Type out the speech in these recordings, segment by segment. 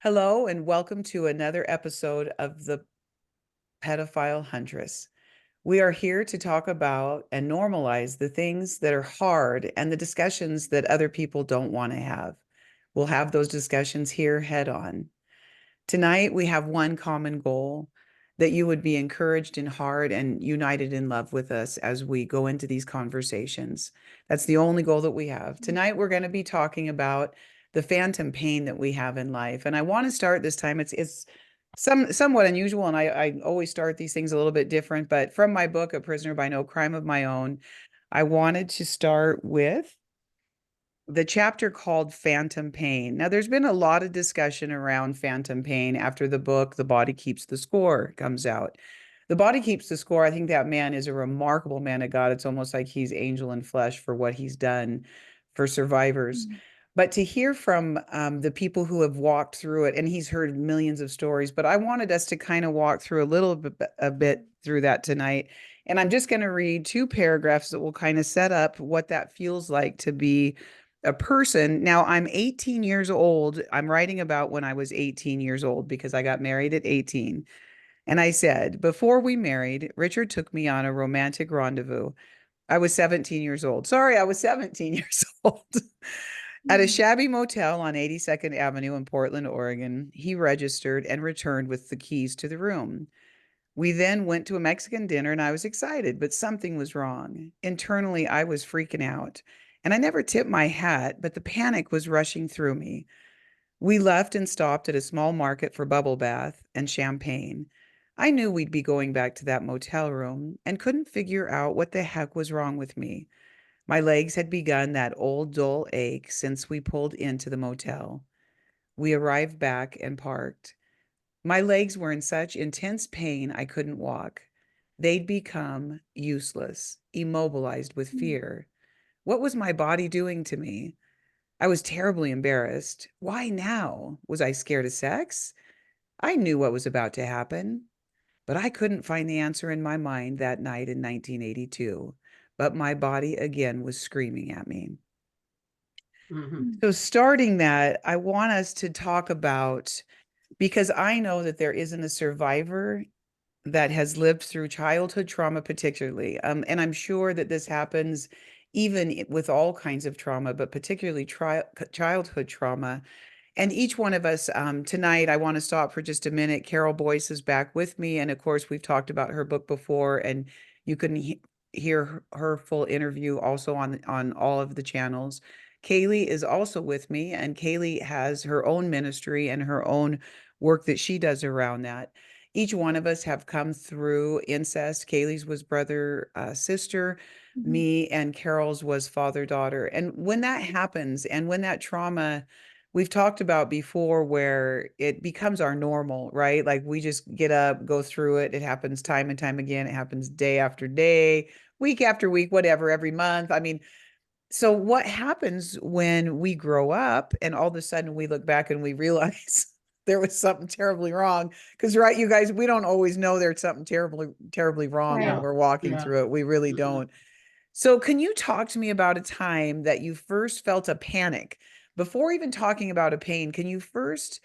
Hello, and welcome to another episode of the Pedophile Huntress. We are here to talk about and normalize the things that are hard and the discussions that other people don't want to have. We'll have those discussions here head on. Tonight, we have one common goal that you would be encouraged in heart and united in love with us as we go into these conversations. That's the only goal that we have. Tonight, we're going to be talking about the phantom pain that we have in life. And I want to start this time. It's somewhat unusual, and I always start these things a little bit different. But from my book, A Prisoner by No Crime of My Own, I wanted to start with the chapter called Phantom Pain. Now, there's been a lot of discussion around phantom pain after the book, The Body Keeps the Score, comes out. The Body Keeps the Score. I think that man is a remarkable man of God. It's almost like he's angel in flesh for what he's done for survivors. Mm. But to hear from the people who have walked through it, and he's heard millions of stories, but I wanted us to kind of walk through a bit through that tonight. And I'm just going to read two paragraphs that will kind of set up what that feels like to be a person. Now, I'm 18 years old. I'm writing about when I was 18 years old because I got married at 18. And I said, before we married, Richard took me on a romantic rendezvous. I was 17 years old. Sorry, I was 17 years old. At a shabby motel on 82nd Avenue in Portland, Oregon, he registered and returned with the keys to the room. We then went to a Mexican dinner and I was excited, but something was wrong. Internally, I was freaking out. And I never tipped my hat, but the panic was rushing through me. We left and stopped at a small market for bubble bath and champagne. I knew we'd be going back to that motel room and couldn't figure out what the heck was wrong with me. My legs had begun that old dull ache since we pulled into the motel. We arrived back and parked. My legs were in such intense pain I couldn't walk. They'd become useless, immobilized with fear. What was my body doing to me? I was terribly embarrassed. Why now? Was I scared of sex? I knew what was about to happen, but I couldn't find the answer in my mind that night in 1982. But my body again was screaming at me. Mhm. So, starting that, I want us to talk about because I know that there isn't a survivor that has lived through childhood trauma, particularly. And I'm sure that this happens even with all kinds of trauma, but particularly childhood trauma. And each one of us tonight, I want to stop for just a minute. Carol Boyce is back with me. And of course, we've talked about her book before, and you can hear her full interview also on all of the channels. Kaylee is also with me, and Kaylee has her own ministry and her own work that she does around that. Each one of us have come through incest. Kaylee's was brother, sister. Mhm. Me and Carol's was father, daughter. And when that happens, and when that trauma we've talked about before where it becomes our normal, right? Like we just get up, go through it. It happens time and time again. It happens day after day, week after week, whatever, every month. I mean, so what happens when we grow up and all of a sudden we look back and we realize there was something terribly wrong? Because, right, you guys, we don't always know there's something terribly wrong when Right. we're walking Yeah. through it. We really Mhm. don't. So, can you talk to me about a time that you first felt a panic? Before even talking about a pain, can you first?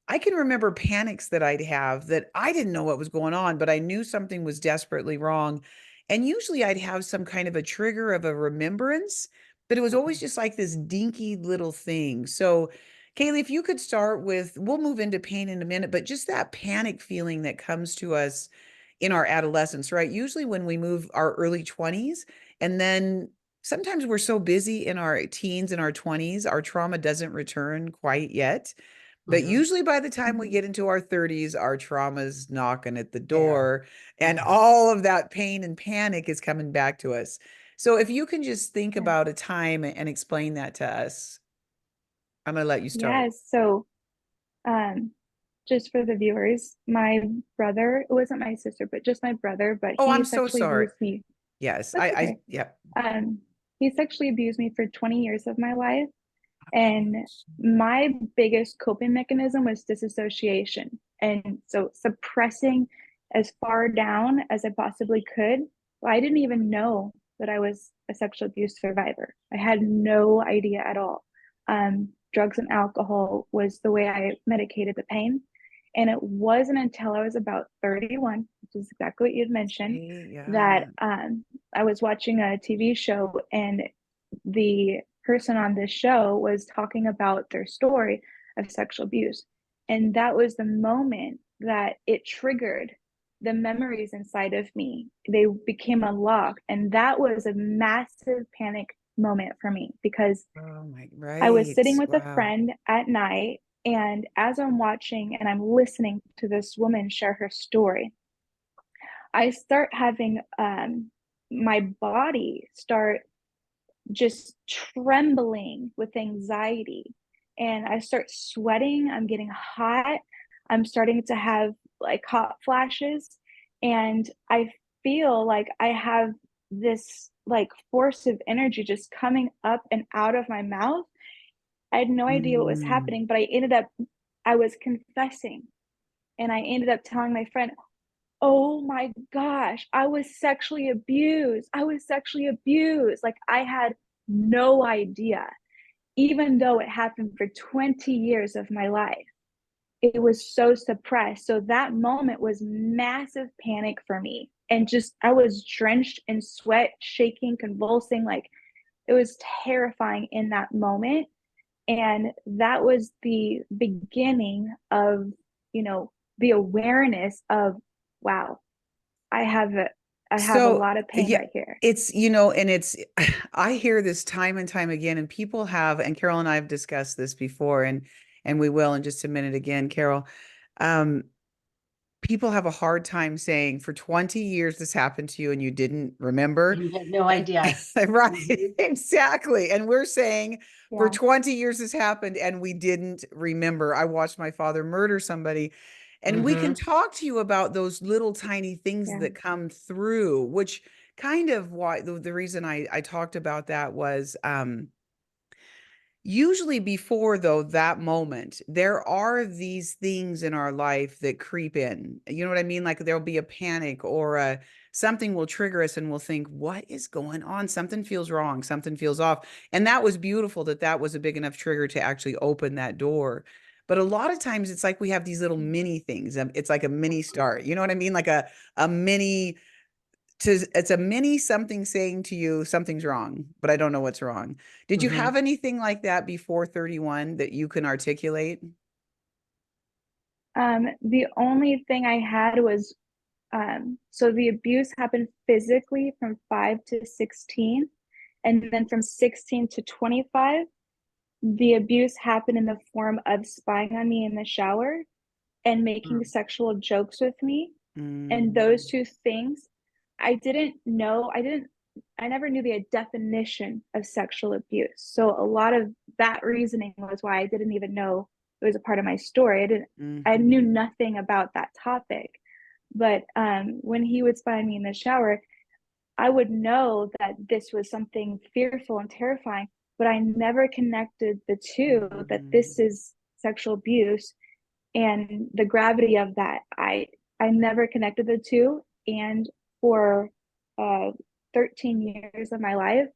I can remember panics that I'd have that I didn't know what was going on, but I knew something was desperately wrong. And usually I'd have some kind of a trigger of a remembrance, but it was always Mhm. just like this dinky little thing. So, Kaylee, if you could start with, we'll move into pain in a minute, but just that panic feeling that comes to us in our adolescence, right? Usually when we move our early 20s, and then sometimes we're so busy in our teens and our 20s, our trauma doesn't return quite yet. But Mhm. usually by the time we Mhm. get into our 30s, our trauma's knocking at the Yeah. door and Yeah. all of that pain and panic is coming back to us. So if you can just think Yeah. about a time and explain that to us, I'm gonna let you start. Yes. Um, just for the viewers, my brother, it wasn't my sister, but just my brother, but Oh, he I'm so sexually sorry. abused me. Yes, That's okay. yeah. Um, he sexually abused me for 20 years of my life. And my biggest coping mechanism was disassociation. And so suppressing as far down as I possibly could. Well, I didn't even know that I was a sexual abuse survivor. I had no idea at all. drugs and alcohol was the way I medicated the pain. And it wasn't until I was about 31, which is exactly what you'd mentioned, See, that yeah. I was watching a TV show, and the person on this show was talking about their story of sexual abuse. And that was the moment that it triggered the memories inside of me. They became unlocked. And that was a massive panic moment for me, because Oh my, I was right. sitting with a Wow. friend at night. And as I'm watching and I'm listening to this woman share her story, I start having my body start just trembling with anxiety. And I start sweating. I'm getting hot. I'm starting to have like hot flashes. And I feel like I have this like force of energy just coming up and out of my mouth. I had no idea what was Mm. happening, but I was confessing. And I ended up telling my friend, oh my gosh, I was sexually abused. I was sexually abused. Like, I had no idea, even though it happened for 20 years of my life. It was so suppressed. So that moment was massive panic for me. And just, I was drenched in sweat, shaking, convulsing. Like, it was terrifying in that moment. And that was the beginning of, you know, the awareness of, wow, I have a I have a So, lot of pain yeah, right here. it's, and it's, I hear this time and time again, and people have, and Carol and I have discussed this before, and we will in just a minute again, Carol. Um, People have a hard time saying for 20 years this happened to you and you didn't remember. And you have no And idea. right, Mhm. exactly. And we're saying for Yeah. 20 years this happened and we didn't remember. I watched my father murder somebody. And we can Mhm. talk to you about those little tiny things Yeah. that come through, which kind of why the reason I talked about that was usually before though that moment, there are these things in our life that creep in. You know what I mean? Like there'll be a panic or something will trigger us and we'll think, what is going on? Something feels wrong, something feels off. And that was beautiful that that was a big enough trigger to actually open that door. But a lot of times it's like we have these little mini things. It's like a mini start. You know what I mean? Like a mini it's a mini something saying to you something's wrong, but I don't know what's wrong. Did you have Mhm. anything like that before 31 that you can articulate? The only thing I had was, so the abuse happened physically from 5 to 16, and then from 16 to 25, the abuse happened in the form of spying on me in the shower and making Mm. sexual jokes with me. And those Mm, two things, I didn't know, I never knew the definition of sexual abuse. So a lot of that reasoning was why I didn't even know it was a part of my story. I knew mhm, nothing about that topic. But when he would spy on me in the shower, I would know that this was something fearful and terrifying, but I never connected the two, that mhm, this is sexual abuse and the gravity of that. I never connected the two. And for uh 13 years of my life,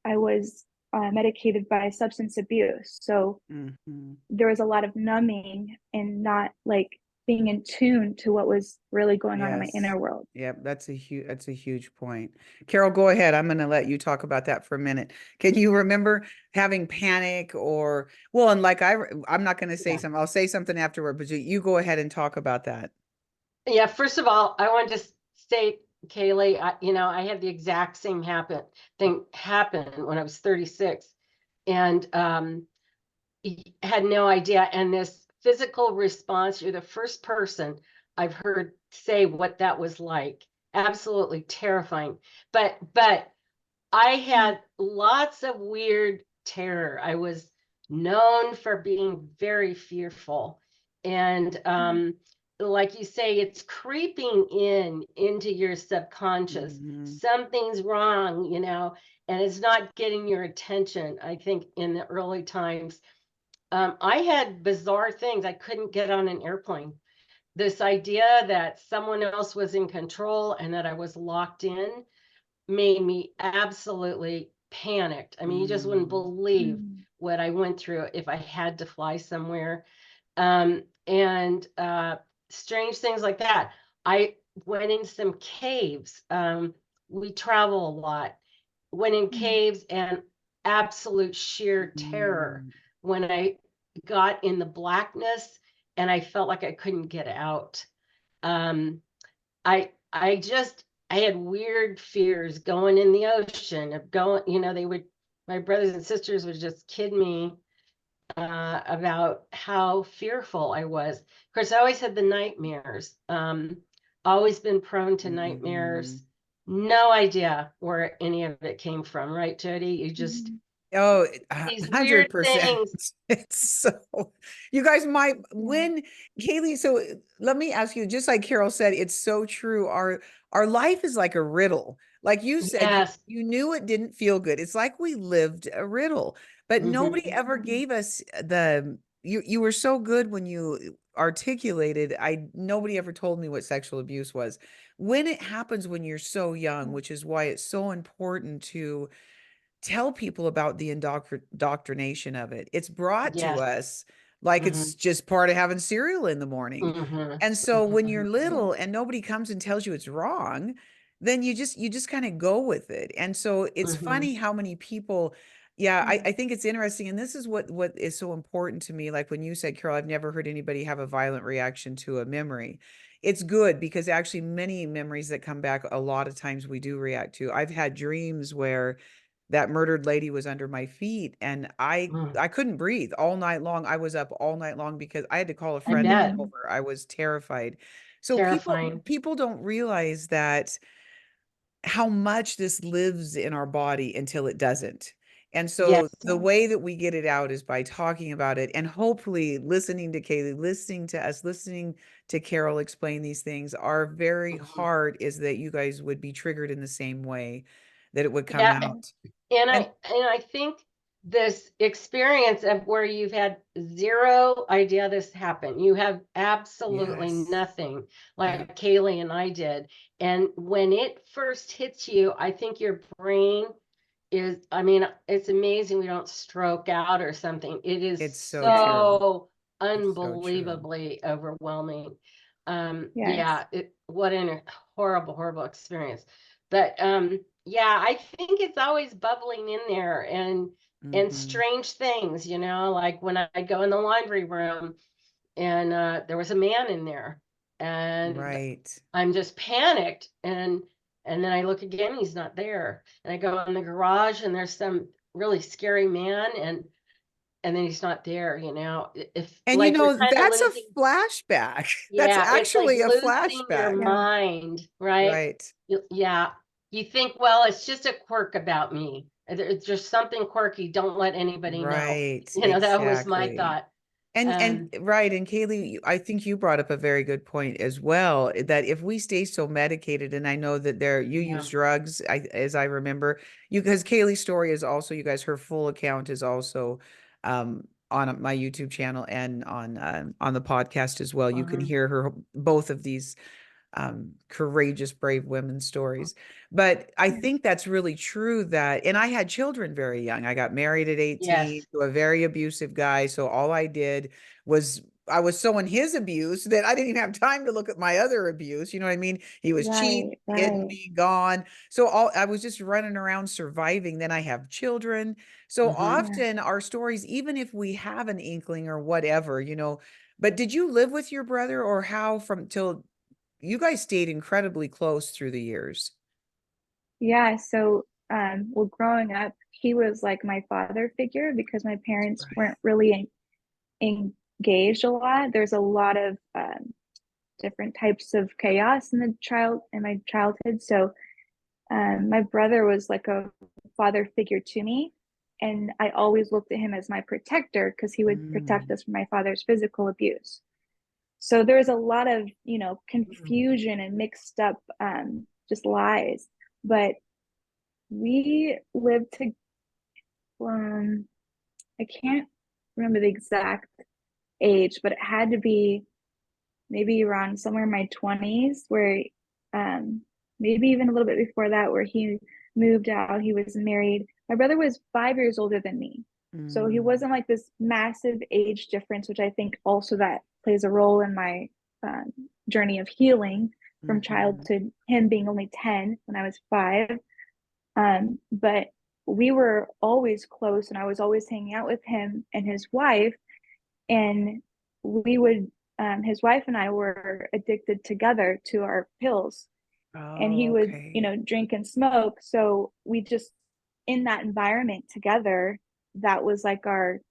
I was medicated by substance abuse. So mhm. there was a lot of numbing and not like being in tune to what was really going on in my Yes. inner world. Yep, that's a huge point. Carol, go ahead. I'm going to let you talk about that for a minute. Can you remember having panic or well, and like I'm not going to say Yeah. something. I'll say something afterward, but you go ahead and talk about that. Yeah. First of all, I want to state, Kaylee, I had the exact same thing happen when I was 36, and had no idea. And this physical response, you're the first person I've heard say what that was like. Absolutely terrifying. But I had lots of weird terror. I was known for being very fearful. And like you say, it's creeping into your subconscious. Mhm, Something's wrong, and it's not getting your attention. I think in the early times, I had bizarre things. I couldn't get on an airplane. This idea that someone else was in control and that I was locked in made me absolutely panicked. I mean, you just wouldn't mm, believe Mm. what I went through if I had to fly somewhere. And strange things like that. I went in some caves. We travel a lot. Went in caves and absolute sheer terror Mm. when I got in the blackness and I felt like I couldn't get out. Um, I had weird fears going in the ocean of going, my brothers and sisters would just kid me about how fearful I was. Of course, I always had the nightmares. Always been prone to Mhm. nightmares. No idea where any of it came from, right, Jody? You just Mhm. Oh, these weird 100%. things. It's so, you guys might, Yeah. when Kaylee, so let me ask you, just like Carol said, it's so true. Our life is like a riddle. Like you said, Yes. you knew it didn't feel good. It's like we lived a riddle, but Hmm. nobody ever gave us you were so good when you articulated, nobody ever told me what sexual abuse was. When it happens when you're so young, which is why it's so important to tell people about the indoctrination of it. It's brought to Yes. us like Hmm. it's just part of having cereal in the morning. Hmm. And so when you're Yeah. little and nobody comes and tells you it's wrong, then you just kind of go with it. And so it's Hmm. funny how many people, yeah, I, Yeah. I think it's interesting. And this is what is so important to me. Like when you said, Carol, I've never heard anybody have a violent reaction to a memory. It's good because actually many memories that come back, a lot of times we do react to. I've had dreams where that murdered lady was under my feet and I couldn't breathe all night long. I was up all night long because I had to call a I friend to come bet. Mhm. over. I was terrified. So people Terrifying. people don't realize that how much this lives in our body until it doesn't. And so Yes. the Yeah. way that we get it out is by talking about it and hopefully listening to Kaylee, listening to us, listening to Carol explain these things. Our very Mhm. heart is that you guys would be triggered in the same way, that it would come Yeah. out. And And I think this experience of where you've had zero idea this happened, you have absolutely yes. nothing Yeah. like Kaylee and I did. And when it first hits you, I think your brain is, I mean, it's amazing we don't stroke out or something. It is It's so true. so It's so true. unbelievably overwhelming. Yes. Yeah, what an horrible, horrible experience. But yeah, I think it's always bubbling in there and Hmm. strange things, like when I go in the laundry room and there was a man in there and Right. I'm just panicked and then I look again, he's not there. And I go in the garage and there's some really scary man and then he's not there, If And like you're kind of that's losing, a flashback. That's yeah, it's like actually a losing your flashback. Yeah. mind, right? Right. Yeah. You think, well, it's just a quirk about me. It's just something quirky. Don't let anybody know. Right. That was my Exactly. thought. And Um, right, and Kaylee, I think you brought up a very good point as well, that if we stay so medicated, and I know that you yeah. use drugs, as I remember, because Kaylee's story is also, you guys, her full account is also on my YouTube channel and on the podcast as well. You can Uh-huh. hear her both of these courageous, brave women's stories. But I Yeah. think that's really true that, and I had children very young. I got married at 18 Yes. to a very abusive guy. So all I did was I was so in his abuse that I didn't even have time to look at my other abuse. You know what I mean? He was cheating, Right. hitting Right. me, gone. So I was just running around surviving. Then I have children. So Hmm. Yeah. often our stories, even if we have an inkling or whatever, but did you live with your brother or how from till you guys stayed incredibly close through the years? Yeah. So, well, growing up, he was like my father figure because my parents Right. weren't really engaged a lot. There's a lot of different types of chaos in my childhood. So, my brother was like a father figure to me, and I always looked at him as my protector because he would protect Mm. us from my father's physical abuse. So there's a lot of, Mm. confusion and mixed up just lies. But we lived to I can't remember the exact age, but it had to be maybe around somewhere in my 20s where um maybe even a little bit before that where he moved out, he was married. My brother was 5 years older than me. So he Mm, wasn't like this massive age difference, which I think also that plays a role in my journey of healing from mhm. childhood, him being only 10 when I was 5. But we were always close, and I was always hanging out with him and his wife. And we would, his wife and I were addicted together to our pills, and he Oh, would, okay. drink and smoke. So we just, in that environment together, that was like our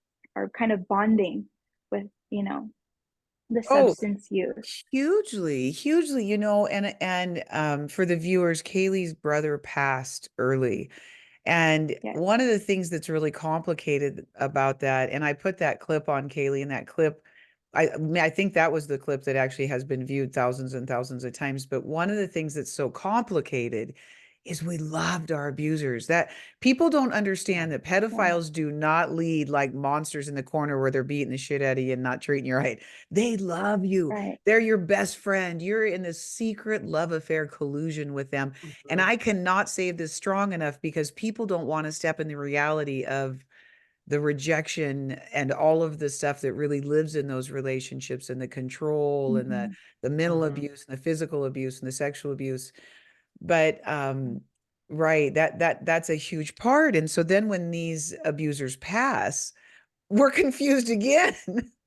kind of bonding with, the Oh, substance use. hugely, hugely, and for the viewers, Kaylee's brother passed early. And Yes. one of the things that's really complicated about that, and I put that clip on Kaylee, and that clip, I think that was the clip that actually has been viewed thousands and thousands of times. But one of the things that's so complicated is we loved our abusers. That people don't understand that Yeah. pedophiles do not lead like monsters in the corner where they're beating the shit out of you and not treating you right. They love you. Right. They're your best friend. You're in this secret love affair collusion with them. And Mhm. I cannot say this strong enough because people don't want to step in the reality of the rejection and all of the stuff that really lives in those relationships and the control and the Hmm. the mental Mhm. abuse and the physical abuse and the sexual abuse. But right, that's a huge part. And so then when these abusers pass, we're confused again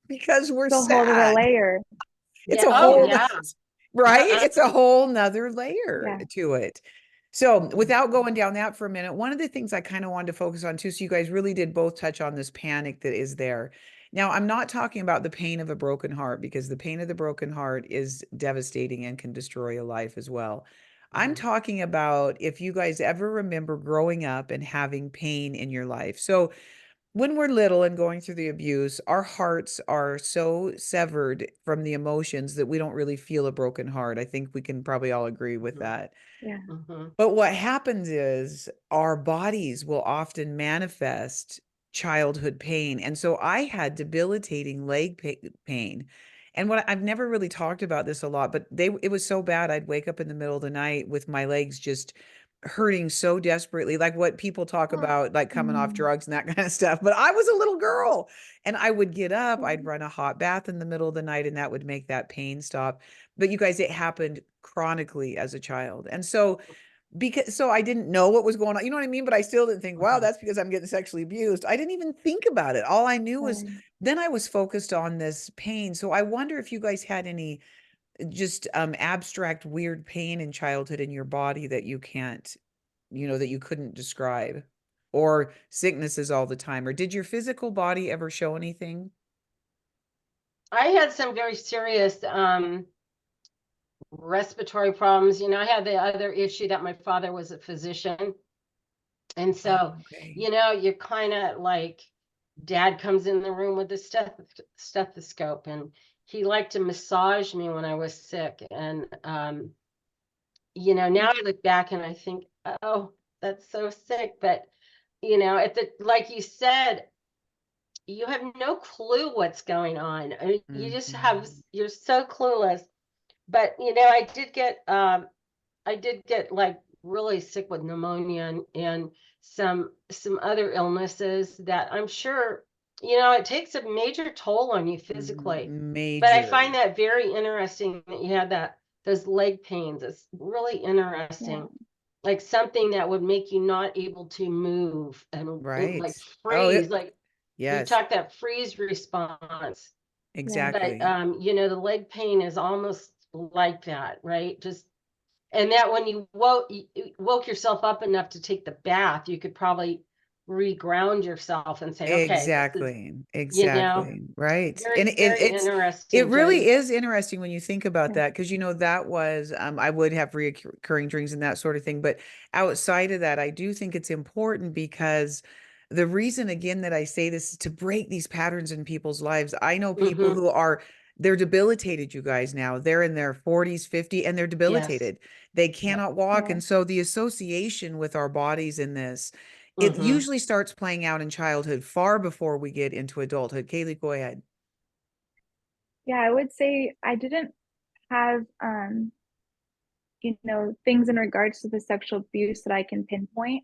because we're It's a whole other sad. layer. It's Yeah. a Oh, whole, Yeah. yeah. right? Uh-uh. It's a whole nother layer Yeah. to it. So without Mhm. going down that for a minute, one of the things I kind of wanted to focus on too, so you guys really did both touch on this panic that is there. Now, I'm not talking about the pain of a broken heart because the pain of the broken heart is devastating and can destroy a life as well. I'm Mhm. talking about if you guys ever remember growing up and having pain in your life. So when we're little and going through the abuse, our hearts are so severed from the emotions that we don't really feel a broken heart. I think we can probably all agree with Mhm. that. Yeah. Mhm. But what happens is our bodies will often manifest childhood pain. And so I had debilitating pain. And what I've never really talked about this a lot, but it was so bad I'd wake up in the middle of the night with my legs just hurting so desperately, like what people talk about, like coming off Mm. drugs and that kind of stuff. But I was a little girl and I would get up, Yeah. I'd run a hot bath in the middle of the night, and that would make that pain stop. But you guys, it happened chronically as a child. And so I didn't know what was going on. You know what I mean? But I still didn't think, wow, Mhm. that's because I'm getting sexually abused. I didn't even think about it. All I knew was Right. then I was focused on this pain. So I wonder if you guys had any just abstract weird pain in childhood in your body that you can't, that you couldn't describe, or sicknesses all the time. Or did your physical body ever show anything? I had some very serious respiratory problems. I had the other issue that my father was a physician. And Oh, so, okay. you're kind of like, dad comes in the room with the stethoscope, and he liked to massage me when I was sick. And, now I look back and I think, oh, that's so sick. But, like you said, you have no clue what's going on. I mean, Mhm. you're so clueless. But, I did get like really sick with pneumonia and some other illnesses that I'm sure, it takes a major toll on you Mhm. physically. But I Major. find that very interesting that you had those leg pains. It's really Yeah. interesting. Like something that would make you not able to move and Right. like Oh, freeze, like you yes, talk that freeze response. Yeah. But exactly. the leg pain is almost like that, right? Just and that when you woke yourself up enough to take the bath, you could probably reground yourself and say, okay, this is, Exactly. you know, Exactly. Right. And very, very it interesting, really Jody. is interesting when you think about Yeah. that, because that was I would have recurring dreams and that sort of thing. But outside of that, I do think it's important because the reason again that I say this is to break these patterns in people's lives. I know people Mm-hmm. who they're debilitated, you guys now. They're in their 40s, 50, and they're Yes. debilitated. They Yep. cannot walk. Yeah. And so the association with our bodies in this, it Mm-hmm. usually starts playing out in childhood far before we get into adulthood. Kaylee, go ahead. Yeah. I would say I didn't have, things in regards to the sexual abuse that I can pinpoint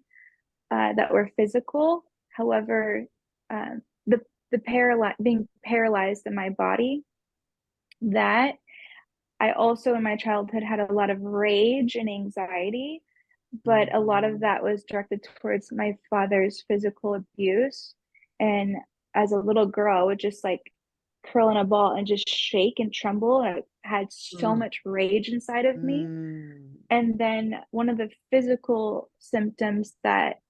that were physical. However, the being paralyzed in my body, that I also in my childhood had a lot of rage and anxiety, but a lot of that was directed towards my father's physical abuse. And as a little girl, I would just like curl in a ball and just shake and tremble. I had so Mm. much rage inside of me. Mm. And then one of the physical symptoms that,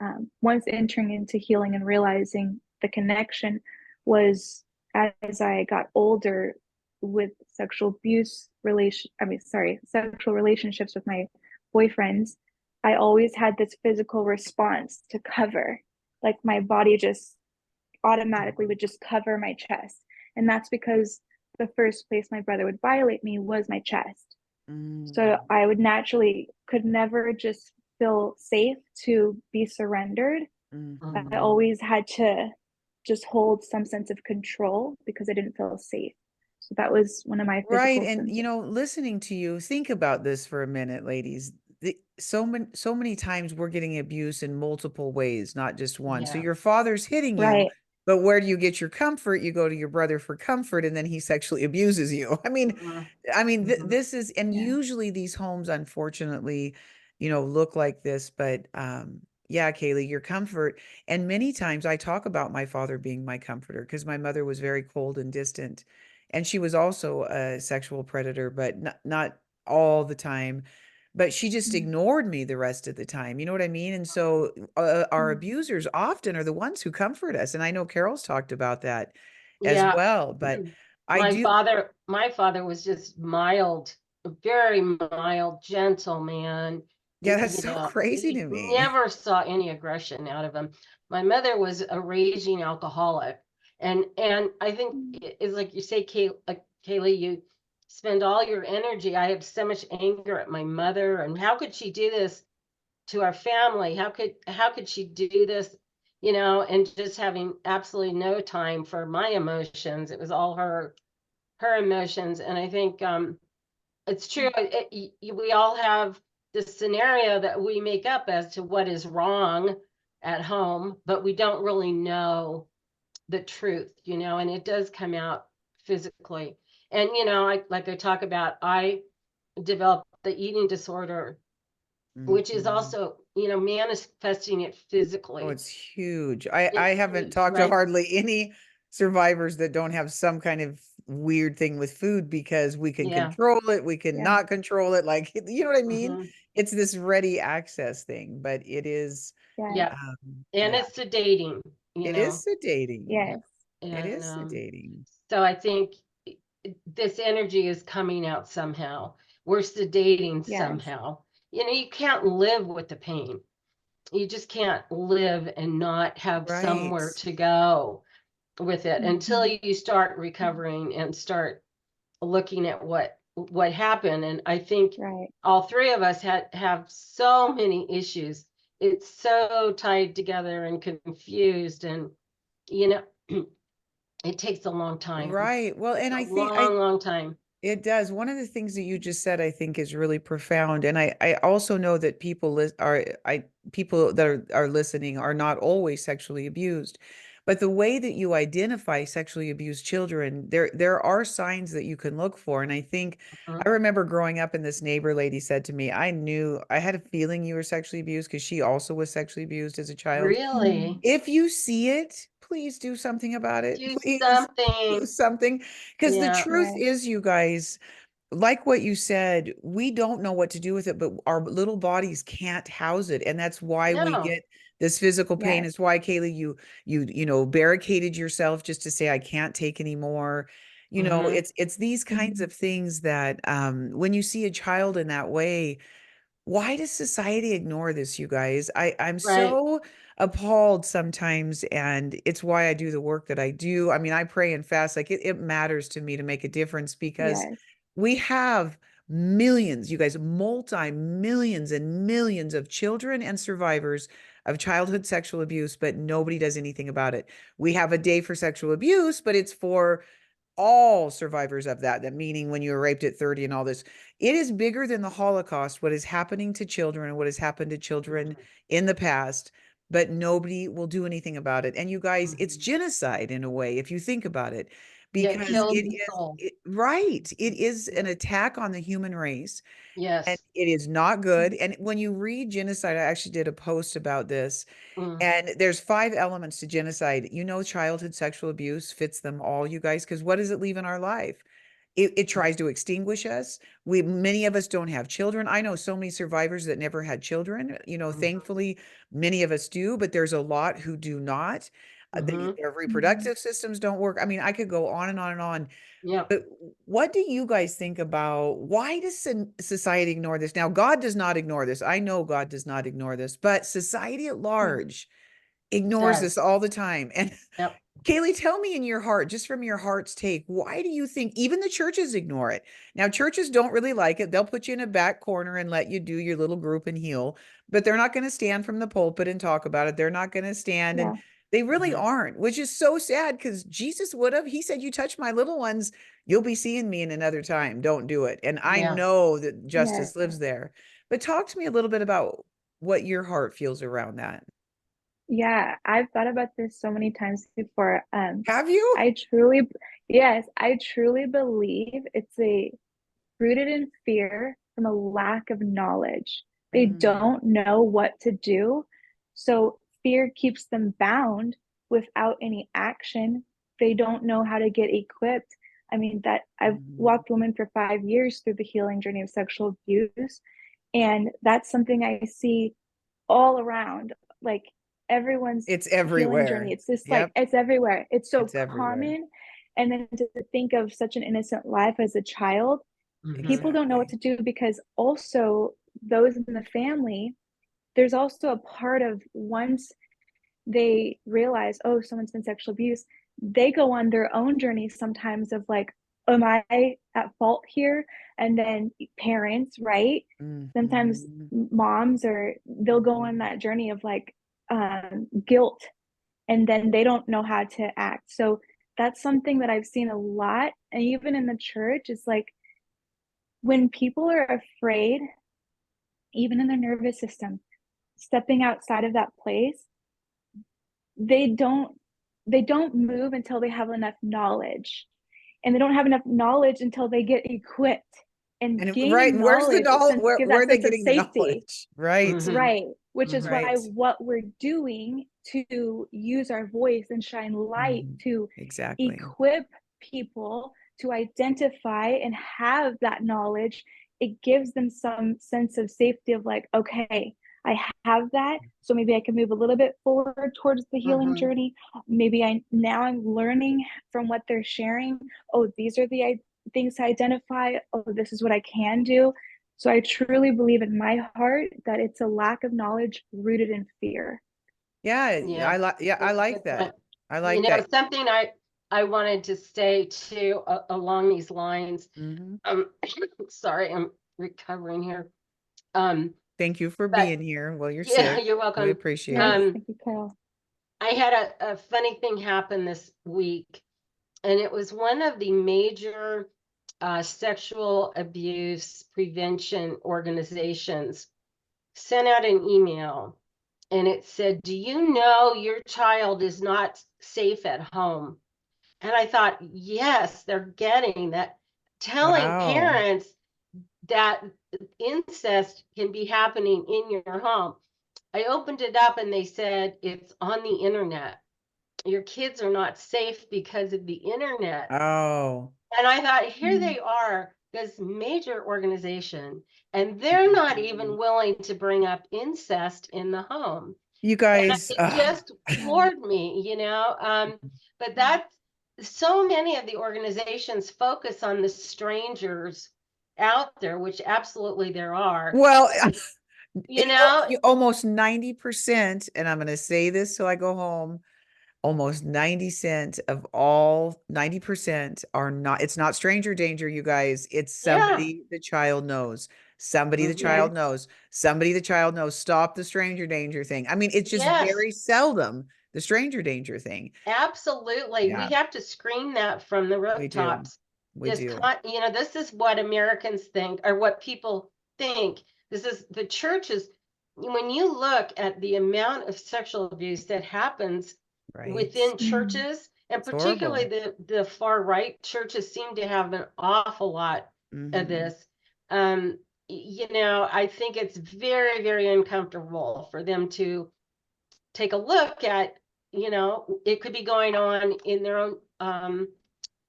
once entering into healing and realizing the connection, was as I got older with sexual abuse relation, I mean, sorry, sexual relationships with my boyfriends, I always had this physical response to cover. Like my body just automatically would just cover my chest. And that's because the first place my brother would violate me was my chest. So Mm. I would naturally could never just feel safe to be surrendered. I Mhm. Mhm. always had to just hold some sense of control because I didn't feel safe. So that was one of my Right. physical And symptoms. listening to you, think about this for a minute, ladies. So many times we're getting abused in multiple ways, not just one. So Yeah. your father's hitting you, Right. but where do you get your comfort? You go to your brother for comfort, and then he sexually abuses you. I mean, Mhm. Mhm. this is, and Yeah. usually these homes, unfortunately, look like this. But yeah, Kaylee, your comfort. And many times I talk about my father being my comforter because my mother was very cold and distant. And she was also a sexual predator, but not all the time. But she just Mm-hmm. ignored me the rest of the time. You know what I mean? And so our abusers often are the ones who comfort us. And I know Carol's talked about that as Yeah. well. But I My do. father was just mild, very mild, gentle man. Yeah, that's so crazy You to me. never saw any aggression out of him. My mother was a raging alcoholic. And I think it's like you say, Kaylee, you spend all your energy. I have so much anger at my mother, and how could she do this to our family? How could she do this? And just having absolutely no time for my emotions. It was all her emotions. And I think it's true. We all have this scenario that we make up as to what is wrong at home, but we don't really know the truth, and it does come out physically. And I talk about, I developed the eating disorder, which is Mhm. also, manifesting it Oh, physically. it's huge. I It's haven't huge, talked to right? hardly any survivors that don't have some kind of weird thing with food because we can Yeah. control it, we can Yeah. not control it. Like, you know what I mean? Hmm. It's this ready access thing, but it is, Yes. Yeah. And yeah, it's sedating, you it know. is sedating. Yes. It And is sedating. so I think this energy is coming out somehow. We're sedating Yes. somehow. You can't live with the pain. You just can't live and not have Right. somewhere to go with it until Mm-hmm. you start recovering and start looking at what happened. And I think Right. all three of us have so many issues. It's so tied together and confused, and you know it takes a long time, Right. Well, and a I think long, long time. it does. One of the things that you just said, I think, is really profound. And I also know that people that are listening are not always sexually abused. But the way that you identify sexually abused children, there are signs that you can look for. And I think Mhm. I remember growing up and this neighbor lady said to me, I had a feeling you were sexually abused because she also was sexually abused as a child. Mm-hmm. Really If you see it, please do something about it. do Please do something. something. Because the Yeah. truth Yes. is, you guys, like what you said, we don't know what to do with it, but our little bodies can't house it. And that's why we No. get this physical pain. Yes. It's why, Kaylee, you barricaded yourself just to say, I can't take anymore. Hmm. It's these kinds Mm-hmm. of things that when you see a child in that way, why does society ignore this, you guys? I'm Right. so appalled sometimes, and it's why I do the work that I do. I mean, I pray and fast. Like it matters to me to make a difference because Yes. we have millions, you guys, multi-millions and millions of children and survivors of childhood sexual abuse, but nobody does anything about it. We have a day for sexual abuse, but it's for all survivors of that meaning when you were raped at 30 and all this. It is bigger than the Holocaust, what is happening to children and what has happened to children Mhm. in the past. but nobody will do anything about it. And you guys, it's Mhm. genocide in a way, if you think about it, Yeah, it because kills it the is soul. right. It is Yeah. an attack on the human race. And Yes. it is not good. And when you read genocide, I actually did a post about this. Mm. And there's 5 elements to genocide. Childhood sexual abuse fits them all, you guys, because what does it leave in our life? It tries to extinguish us. Many of us don't have children. I know so many survivors that never had children. Mhm. Thankfully, many of us do, but there's a lot who do not. Mhm. Their Mhm. reproductive systems don't work. I mean, I could go on and on and on. Yep. But what do you guys think about why does society ignore this? Now, God does not ignore this. I know God does not ignore this, but society at Mm. large ignores this Does. all the time. And Yep. Kaylee, tell me in your heart, just from your heart's take, why do you think even the churches ignore it? Now, churches don't really like it. They'll put you in a back corner and let you do your little group and heal, but they're not going to stand from the pulpit and talk about it. They're not going to stand, and Yeah. they really Mhm. aren't, which is so sad because Jesus would have. He said, "You touch my little ones, you'll be seeing me in another time. Don't do it." And I Yeah. know that Yeah. justice lives there. But talk to me a little bit about what your heart feels around that. Yeah, I've thought about this so many times before. Have you? I truly, yes, I truly believe it's a rooted in fear from a lack of knowledge. They Mm, don't know what to do. So fear keeps them bound without any action. They don't know how to get equipped. I mean, that I've mhm. walked women for 5 years through the healing journey of sexual abuse. And that's something I see all around, like everyone's It's healing journey. everywhere. It's just like Yep, it's everywhere. It's so it's everywhere. common. And then to think of such an innocent life as a child, Mhm. people don't know what Exactly. to do because also those in the family, there's also a part of once they realize, oh, someone's been sexual abused, they go on their own journey sometimes of like, am I at fault here? And then parents, right? Sometimes Mhm, moms or they'll go on mhm. that journey of like guilt, and then they don't know how to act. So that's something that I've seen a lot. And even in the church, it's like when people are afraid, even in their nervous system, stepping outside of that place, they don't they don't move until they have enough knowledge, and they don't have enough knowledge until they get equipped, and And right, gaining where's the knowledge knowledge? give Where that are they sense of getting the safety. knowledge? Right, Mhm. Right, which is Mhm. why right. what we're doing to use our voice and shine light Mhm. to Exactly. equip people to identify and have that knowledge, it gives them some sense of safety of like, okay, I have that, so maybe I can move a little bit forward towards the healing Mhm. journey. Maybe I'm learning from what they're sharing. Oh, these are the things to identify. Oh, this is what I can do. So I truly believe in my heart that it's a lack of knowledge rooted in fear. Yeah, Yeah. I That's a like good that. point. I like that. Something I wanted to say too along these lines. Mhm. Um, sorry, I'm recovering here. Um, Thank you for but being here while you're yeah, sick. you're We welcome. appreciate Yes, it. Um, thank you, Carol. I had a funny thing happen this week, and it was one of the major sexual abuse prevention organizations sent out an email, and it said, "Do you know your child is not safe at home?" And I thought, yes, they're getting that, telling Wow. parents that incest can be happening in your home. I opened it up and they said it's on the internet. Your kids are not safe because of the internet. Oh. And I thought, here Mm. they are, this major organization, and they're not Mhm. even willing to bring up incest in the home. You And guys, it just Yeah. floored me. But that's so many of the organizations focus on the strangers out there, which absolutely there are. well, You know, almost 90%, and I'm going to say this till I go home, almost 90% of all 90% are not, it's not stranger danger, you guys. It's yeah. somebody the child knows. Somebody the Hmm. Yes. child knows. Somebody the child knows. Stop the stranger danger thing. I mean, it's just Yes, very seldom the stranger danger thing. absolutely. We Yeah, have to scream that from the we do. rooftops. We do. This is what Americans think or what people think. This is the churches. when you look at the amount of sexual abuse that happens Right. within Mhm. churches, and It's horrible. particularly the far right churches seem to have an awful lot of Hmm. this. I think it's very, very uncomfortable for them to take a look at, it could be going on in their own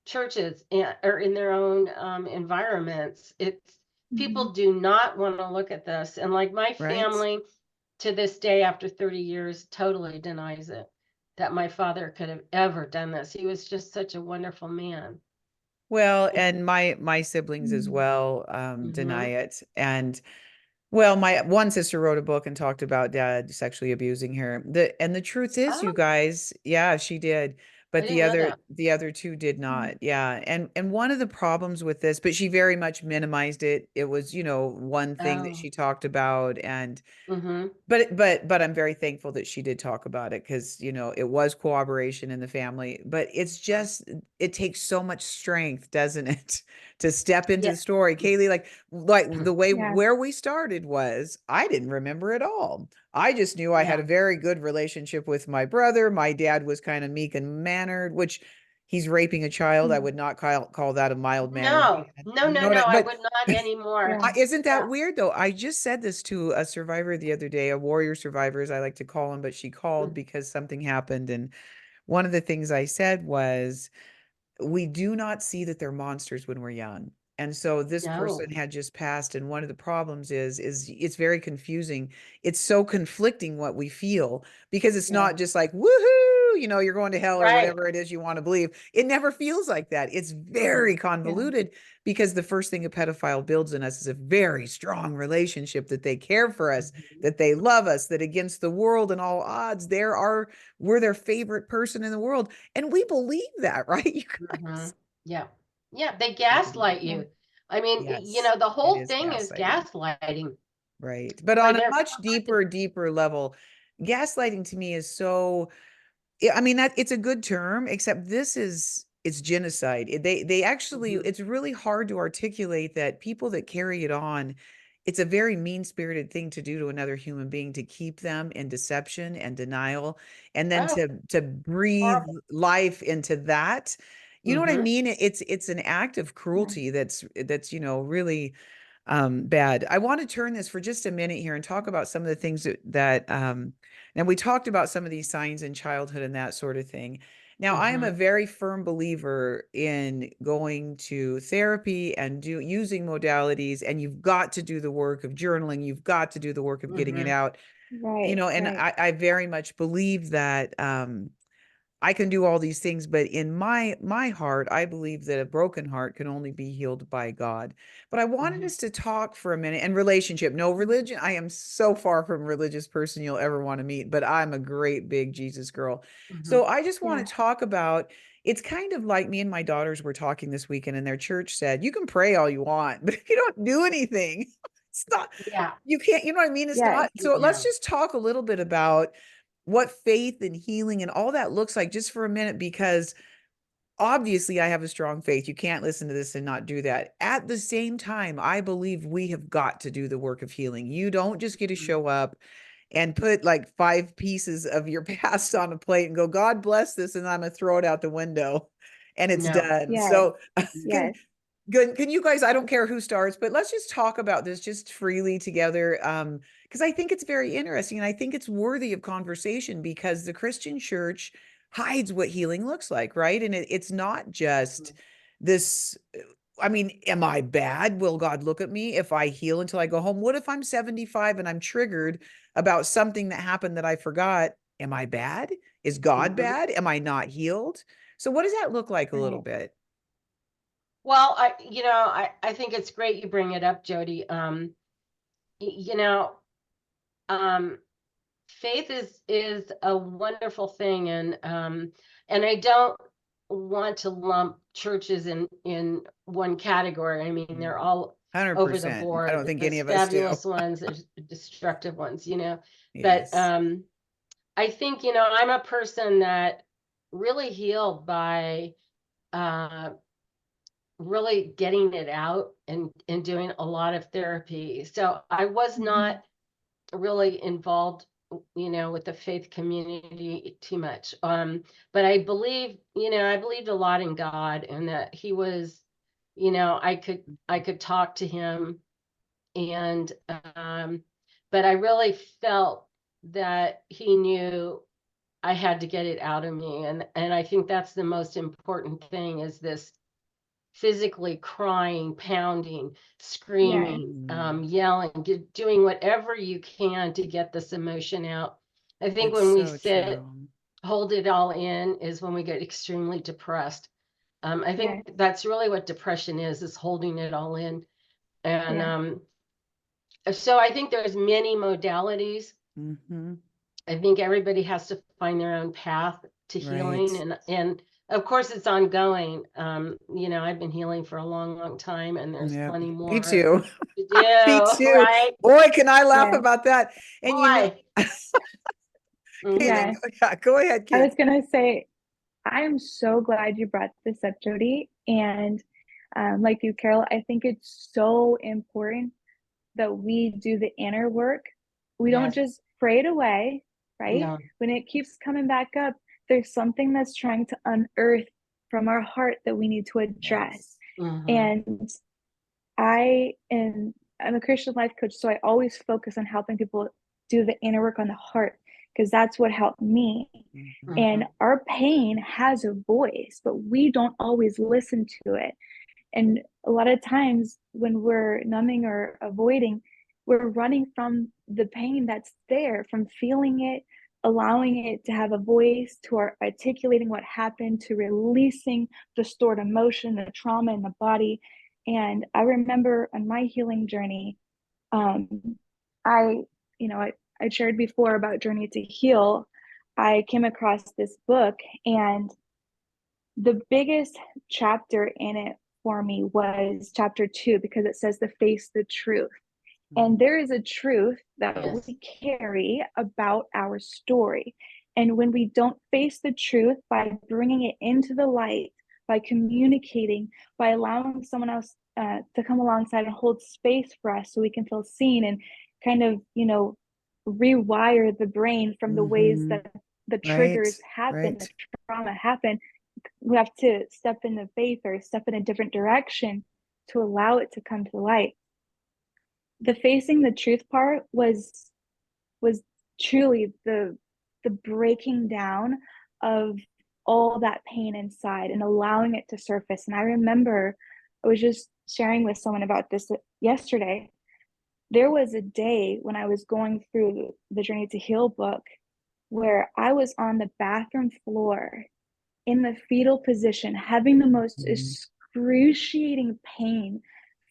churches or in their own environments. It's Mhm. people do not want to look at this. And like my Right. family to this day, after 30 years, totally denies it that my father could have ever done this. He was just such a wonderful man. Well, and my siblings as Mhm. well deny Mm-hmm. it. And well, my one sister wrote a book and talked about dad sexually abusing her. The truth is, you Oh, guys, yeah, she did. I But didn't know that. the other two did Mhm. not. Yeah. And one of the problems with this, but she very much minimized it. It was, one thing that Oh, she talked about. And mm-hmm. but I'm very thankful that she did talk about it because, it was cooperation in the family, but it's just it takes so much strength, doesn't it, to step into Yeah. the story. Kaylee, like the way Yeah. where we started was I didn't remember at all. I just knew I had Yeah. a very good relationship with my brother. My dad was kind of meek and mannered, which he's raping a child. I Mhm. would not call that a mild mannered No, man. no, You no, know what no. I, I but would not anymore. isn't that Yeah. weird though? I just said this to a survivor the other day, a warrior survivor, as I like to call him, but she called because something happened. And one of the things I said was, we do not see that they're monsters when we're young. And so this No. person had just passed, and one of the problems is it's very confusing. It's so conflicting what we feel because it's Yeah. not just like woohoo, you're going to hell or Right. whatever it is you want to believe. It never feels like that. It's very Yeah. convoluted because the first thing a pedophile builds in us is a very strong relationship that they care for us, Mhm. that they love us, that against the world and all odds, we're their favorite person in the world. And we believe that, right, you Mhm. guys? Yeah. Yeah, they We believe gaslight it. Yeah. you. I mean, Yes, the it whole is thing is gaslighting. gaslighting. Right. But Boy, on a they're much deeper, deeper level, gaslighting to me is so, yeah, I mean that it's a good term, except it's genocide. They actually Mhm. it's really hard to articulate that people that carry it on, it's a very mean-spirited thing to do to another human being to keep them in deception and denial and then Oh, to breathe horrible. life into that. You know what I Mhm. mean? It's an act of Yeah. cruelty that's really bad. I want to turn this for just a minute here and talk about some of the things and we talked about some of these signs in childhood and that sort of thing. Now, I am a Mhm. very firm believer in going to therapy and using modalities, and you've got to do the work of journaling. You've got to do the work of getting it Mhm. out, Right. and Right. I very much believe that, I can do all these things, but in my heart, I believe that a broken heart can only be healed by God. But I wanted Mhm. us to talk for a minute and relationship, no religion. I am so far from a religious person you'll ever want to meet, but I'm a great big Jesus girl. Mhm. So I just want Yeah. to talk about it's kind of like me and my daughters were talking this weekend, and their church said, you can pray all you want, but if you don't do anything, it's not, Yeah. you can't, you know what I mean? It's Yes. not. So let's Yeah. just talk a little bit about what faith and healing and all that looks like just for a minute, because obviously I have a strong faith. You can't listen to this and not do that. At the same time, I believe we have got to do the work of healing. You don't just get to Mhm. show up and put like 5 pieces of your past on a plate and go, God bless this, and I'm gonna throw it out the window and it's No. done. Yes. So can Yes. good. Can you guys, I don't care who starts, but let's just talk about this just freely together. Because I think it's very interesting and I think it's worthy of conversation because the Christian church hides what healing looks like, right? And it's not just Mhm. this. I mean, am I bad? Will God look at me if I heal until I go home? What if I'm 75 and I'm triggered about something that happened that I forgot? Am I bad? Is God Mhm. bad? Am I not healed? So what does that look like a little Right. bit? Well, I think it's great you bring it up, Jody. Y- you know, um, faith is a wonderful thing, and I don't want to lump churches in one category. I mean, they're all over the 100%. I don't board. think any There's of us do. fabulous ones, there's destructive ones. But Yes. I think, I'm a person that really healed by uh really getting it out and doing a lot of therapy. So I was Mhm. not really involved, with the faith community too much. But I believe, I believed a lot in God, and that he was, I could talk to him, and but I really felt that he knew I had to get it out of me. And I think that's the most important thing, is this physically crying, pounding, Yes. screaming, yelling, doing whatever you can to get this emotion out. I think It's when we so sit, true. hold it all in, is when we get extremely depressed. I Yes. think that's really what depression is holding it all in. And so I think there's many modalities. Mm-hmm. I think everybody has to find their own path to healing, Right. and of course it's ongoing. I've been healing for a long, long time, and there's Yep. plenty Me more too. to Me do, too. right? Boy, can I laugh Yes. about that. And Boy. Kaylee, Mhm. Yes. yeah, go ahead, I kid. was gonna say, I am so glad you brought this up, Jody. And like you, Carol, I think it's so important that we do the inner work. We don't Yes. just pray it away, right? No. When it keeps coming back up, there's something that's trying to unearth from our heart that we need to address. Yes. Hmm. And I'm a Christian life coach, so I always focus on helping people do the inner work on the heart, because that's what helped me. Mm-hmm. Hmm. And our pain has a voice, but we don't always listen to it. And a lot of times when we're numbing or avoiding, we're running from the pain that's there, from feeling it, allowing it to have a voice, to articulating what happened, to releasing the stored emotion, the trauma in the body. And I remember on my healing journey, um, I, I shared before about Journey to Heal. I came across this book, and the biggest chapter in it for me was chapter 2, because it says to face the truth. And there is a truth that Yes. we carry about our story. And when we don't face the truth by bringing it into the light, by communicating, by allowing someone else to come alongside and hold space for us so we can feel seen, and kind of, rewire the brain from the ways Mm-hmm. that the Right. triggers happen, the Right. trauma happen, we have to step into faith or step in a different direction to allow it to come to the light. The facing the truth part was truly the breaking down of all that pain inside and allowing it to surface. And I remember I was just sharing with someone about this yesterday. There was a day when I was going through the Journey to Heal book where I was on the bathroom floor in the fetal position, having the most excruciating pain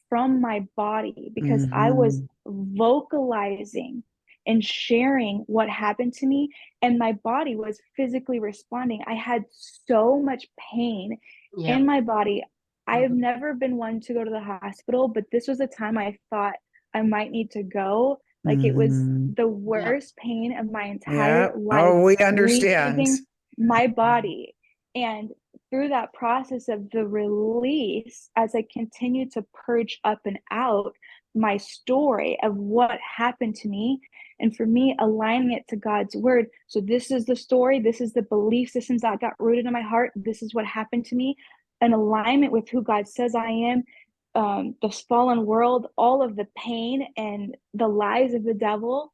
from my body, because I was Mm-hmm. vocalizing and sharing what happened to me, and my body was physically responding. I had so much pain in Yep. my body. I have Hmm. never been one to go to the hospital, but this was a time I thought I might need to go. Like, it was Mm-hmm. the Yep. worst pain of my entire Yeah. life Oh, we understand. leaving my body. And through that process of the release, as I continue to purge up and out my story of what happened to me, and for me, aligning it to God's word. So, this is the story, this is the belief systems that got rooted in my heart, this is what happened to me, an alignment with who God says I am. This fallen world, all of the pain and the lies of the devil,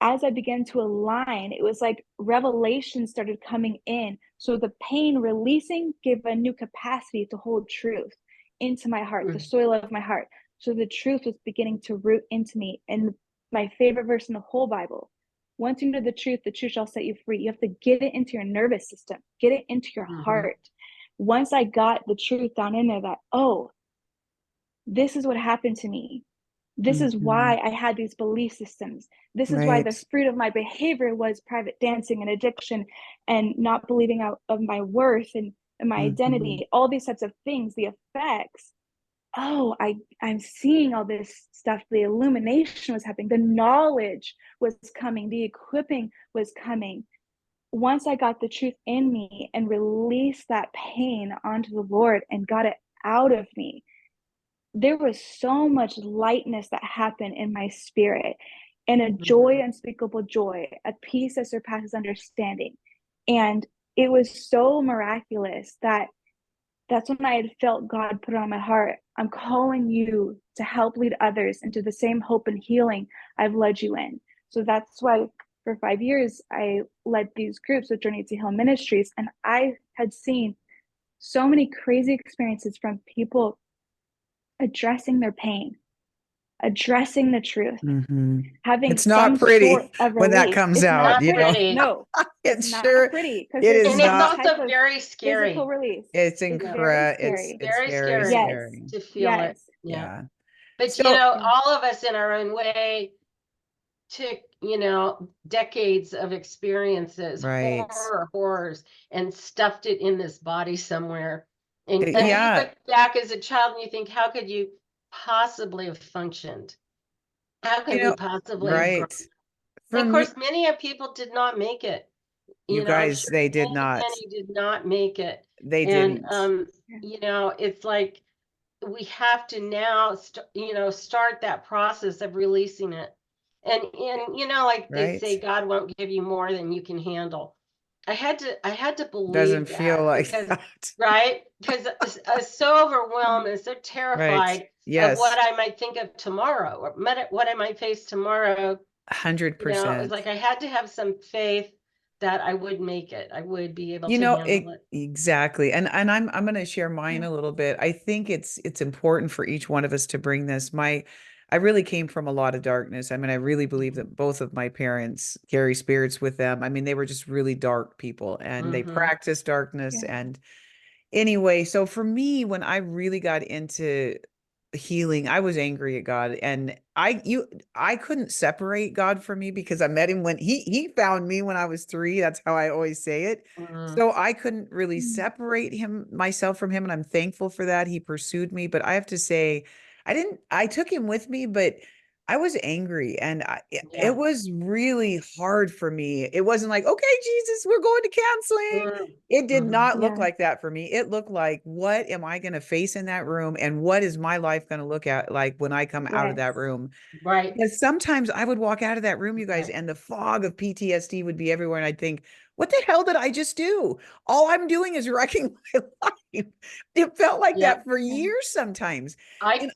as I began to align, it was like revelation started coming in. So the pain releasing gave a new capacity to hold truth into my heart, the soil of my heart. So the truth was beginning to root into me. And my favorite verse in the whole Bible: once you know the truth shall set you free. You have to get it into your nervous system, get it into your Hmm. heart. Once I got the truth down in there, that, oh, this is what happened to me. This is Mm-hmm. why I had these belief systems. This is why the Right. fruit of my behavior was private dancing and addiction and not believing out of my worth and my Mm-hmm. identity, all these types of things, the effects. Oh, I'm seeing all this stuff. The illumination was happening. The knowledge was coming. The equipping was coming. Once I got the truth in me and released that pain onto the Lord and got it out of me, there was so much lightness that happened in my spirit. and a joy, Mhm. unspeakable joy, a peace that surpasses understanding. And it was so miraculous that that's when I had felt God put it on my heart. I'm calling you to help lead others into the same hope and healing I've led you in. So that's why for 5 years I led these groups with Journey to Heal Ministries. And I had seen so many crazy experiences from people addressing their pain, addressing the truth, Mhm. having It's not some sort pretty of when that release. comes It's not out, Not you know? pretty. pretty. No, it's It's not sure pretty because it there's is And it's some not. type also of very physical scary. release. It's It's very it's scary. it's Very very scary Yes. scary. to feel it. Yes. Yeah. Yeah. But So, Yeah. all of us in our own way took, decades of experiences, right. horrors, and stuffed it in this body somewhere. And you Yeah, look back as a child and you think, how could you possibly have functioned? How you could we know, possibly have grown? right. And For of me, course, many of people did not make it. you I'm guys, sure they did many, not. many did not make it. They And, didn't. it's like we have to now, start that process of releasing it. And like they Right? say, God won't give you more than you can handle. I had to Doesn't believe feel that like because, that. right? Because I was so overwhelmed and so Right. terrified of what Yes. I might think of tomorrow or what I might face tomorrow. It was 100%. like I had to have some faith that I would make it. I would be able to handle it. Exactly. And I'm going to share mine Yeah. a little bit. I think it's important for each one of us to bring this. I really came from a lot of darkness. I mean, I really believe Mhm. that both of my parents carry spirits with them. I mean, they were just really dark people and they Mhm. practiced darkness. Yeah. And anyway, so for me, when I really got into healing, I was angry at God, and I couldn't separate God from me because I met him when he found me when I was 3. That's how I always say it. Mhm. So I couldn't really Mm. separate him myself from him, and I'm thankful for that. He pursued me, but I have to say I took him with me, but I was angry, and it Yeah. was really hard for me. It wasn't like, okay, Jesus, we're going to counseling. Mm. It did Mhm. not look Yeah. like that for me. It looked like, what am I going to face in that room? And what is my life going to look at like when I come out of that Yes. room? Right. Because sometimes I would walk out of that room, you guys, Right. and the fog of PTSD would be everywhere. And I'd think, what the hell did I just do? All I'm doing is wrecking my life. It felt like Yep. that for Yeah. years sometimes.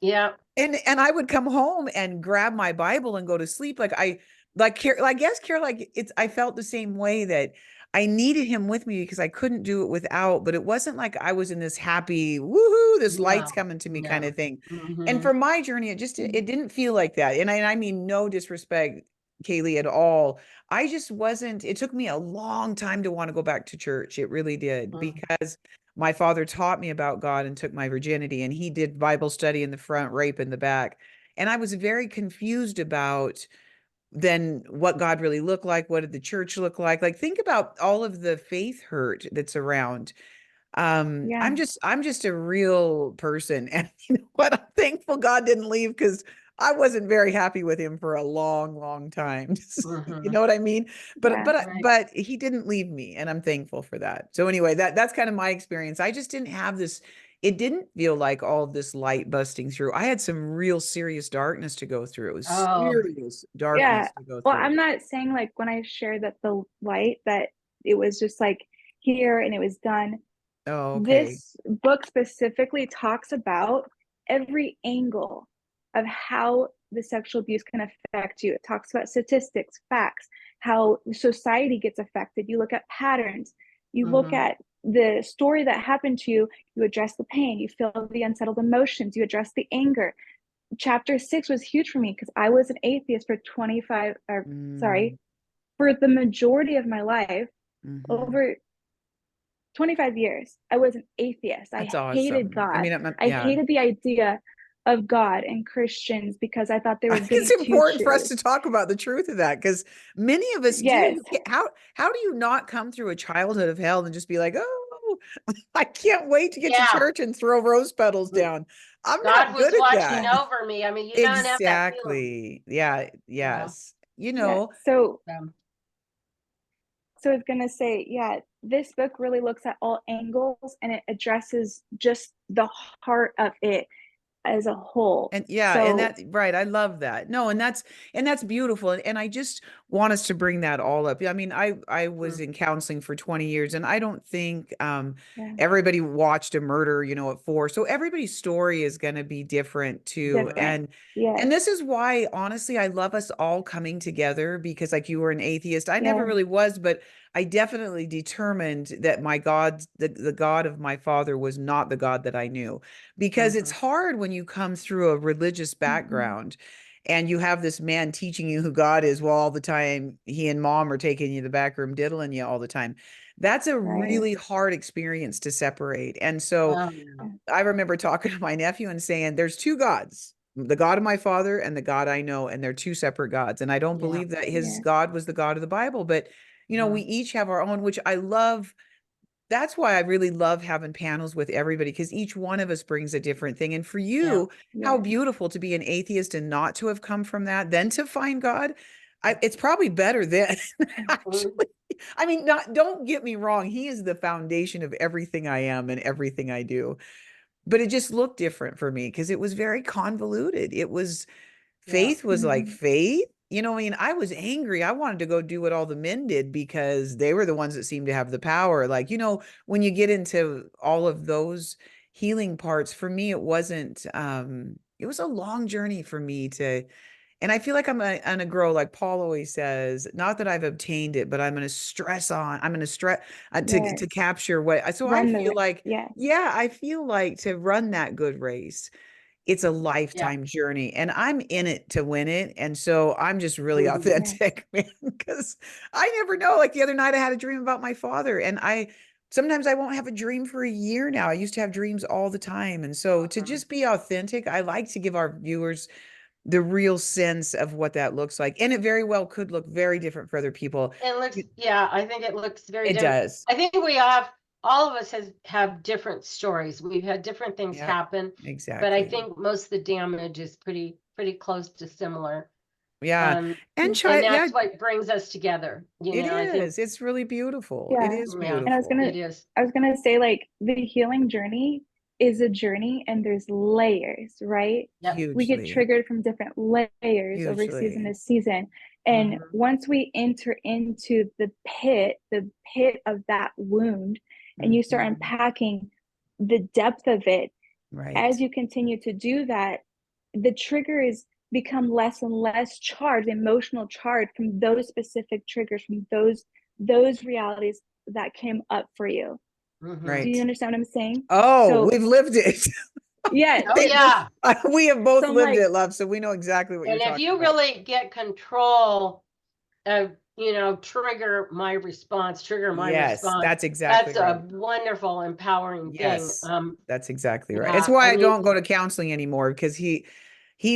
Yeah. And I would come home and grab my Bible and go to sleep. I guess Carol, like it's I felt the same way that I needed him with me because I couldn't do it without, but it wasn't like I was in this happy, woohoo, this light's No. coming to me kind No. of thing. And Mhm. for my journey, Mm. it didn't feel like that. And I mean no disrespect, Kaylee, at all. I just wasn't, it took me a long time to want to go back to church. It really did, Mhm. because my father taught me about God and took my virginity, and he did Bible study in the front, rape in the back. And I was very confused about then what God really looked like. What did the church look like? Like, think about all of the faith hurt that's around. Yeah. I'm just a real person. And you know what? I'm thankful God didn't leave, because I wasn't very happy with him for a long, long time. You Mhm. know what I mean? Yeah. Right. But he didn't leave me, and I'm thankful for that. So anyway, that's kind of my experience. I just didn't have this, it didn't feel like all of this light busting through. I had some real serious darkness to go through. It was Oh, serious Yeah. darkness to go Well, through. I'm not saying like when I shared that the light that it was just like here and it was done. Oh, okay. This book specifically talks about every angle of how the sexual abuse can affect you. It talks about statistics, facts, how society gets affected. You look at patterns, you look mhm. at the story that happened to you, you address the pain, you feel the unsettled emotions, you address the anger. Chapter 6 was huge for me because I was an atheist for 25, or Mm, sorry, for the majority of my life, mhm. over 25 years. I was an atheist. I That's hated awesome. I God. mean, I yeah. hated the idea of God and Christians because I thought they I were think it's getting too important for us true. to talk about the truth of that, because many of us do. Yes. How do you not come through a childhood of hell and just be like, oh, I can't wait to get to Yeah. church and throw rose petals Mm. down. I'm God not was good at watching that. over me. I mean, you don't have that feeling. Exactly. Yeah. Yeah. Yes. You Yeah. know, So I was gonna say, yeah, this book really looks at all angles and it addresses just the heart of it. as a whole. And yeah, and So that right, I love that. No, and that's beautiful. And I just want us to bring that all up. I mean, I was Mm. in counseling for 20 years and I don't think yeah, everybody watched a murder, at 4. So everybody's story is going to be different too. different. And Yes. this is why honestly I love us all coming together because like you were an atheist. I never Yes. really was, but I definitely determined that my God, the God of my father was not the God that I knew because it's Mhm. hard when you come through a religious Hmm. background and you have this man teaching you who God is while all the time he and mom are taking you to the back room diddling you all the time. That's a Right. really hard experience to separate. And so Oh, yeah. Yeah. I remember talking to my nephew and saying, there's two gods, the God of my father and the God I know, and they're two separate gods. And I don't Yeah. believe that his Yeah. God was the God of the Bible, but we Mhm. each have our own, which I love. That's why I really love having panels with everybody because each one of us brings a different thing. And for Yeah. you, how Yes. beautiful to be an atheist and not to have come from that, then to find God. It's probably better then, actually. Mhm. I mean, don't get me wrong. He is the foundation of everything I am and everything I do. But it just looked different for me because it was very convoluted. It was Yeah. Faith was like Hmm. faith. I mean, I was angry. I wanted to go do what all the men did because they were the ones that seemed to have the power. Like, when you get into all of those healing parts, for me, it was a long journey for me and I feel like I'm gonna grow, like Paul always says, not that I've obtained it, but I'm gonna stress to Yes. capture so I Run the feel race. like, Yes. yeah, I feel like to run that good race it's a Yeah. lifetime journey and I'm in it to win it. And so I'm just really Mhm. Yes. authentic, man, because I never know. Like the other night I had a dream about my father and sometimes I won't have a dream for a year now. I used to have dreams all the time. And so to Mhm. just be authentic, I like to give our viewers the real sense of what that looks like. And it very well could look very different for other people. It looks, yeah, I think it looks very It different. does. I think we have, all of us have different stories. We've had different things Yep, happen, but I exactly. think most of the damage is pretty close to similar. Yeah. Um, And and yeah, that's what brings us together. it I think, is. It's really beautiful. It Yeah. is yeah, And beautiful. it is. I was gonna say like the healing journey is a journey and there's layers, right? Yep. We get Hugely. triggered from different layers over season to Hugely. season. And Hmm. once we enter into the pit of that wound, and you start Mhm. unpacking the depth of it, Right. as you continue to do that, the triggers become less and less charged, emotional charge from those specific triggers, from those realities that came up for you. Do Hmm. you Right. understand what I'm saying? Oh, So we've lived it. yes, Oh, yeah. We have both so I'm lived like, it, love, so we know exactly what you're And if talking you about. really get control of, trigger my Yes, response, that's exactly that's right. a wonderful, empowering thing. Yes, that's exactly right. It's Yeah, why I I mean, don't go to counseling anymore because he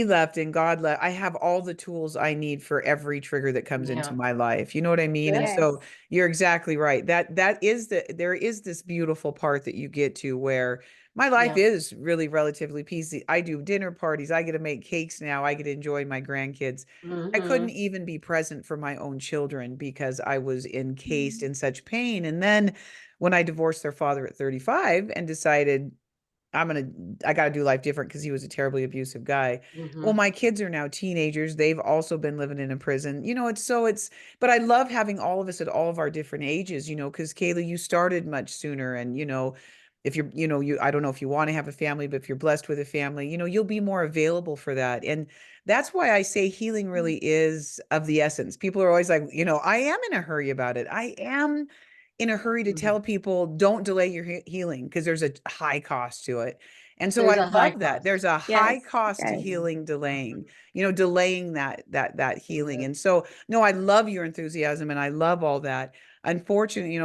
left and God left. I have all the tools I need for every trigger that comes into yeah, my life. You know what I mean? And good. yes, so you're exactly right. There is this beautiful part that you get to where my life Yeah. is really relatively peaceful. I do dinner parties. I get to make cakes now. I get to enjoy my grandkids. I couldn't Hmm. even be present for my own children because I was encased mm, in such pain. And then when I divorced their father at 35 and decided I got to do life different because he was a terribly abusive guy. Well, Hmm. my kids are now teenagers. They've also been living in a prison. But I love having all of us at all of our different ages, because Kayla, you started much sooner. And, if you're, I don't know if you want to have a family, but if you're blessed with a family, you'll be more available for that. And that's why I say healing mm, really is of the essence. People are always like, I am in a hurry about it. I am in a hurry to Hmm. tell people don't delay your healing because there's a high cost to it. And so There's I a high love that. cost. There's a high yes, cost to yes, healing delaying, Hmm. delaying that healing. Yes. And so no, I love your enthusiasm and I love all that. Unfortunately,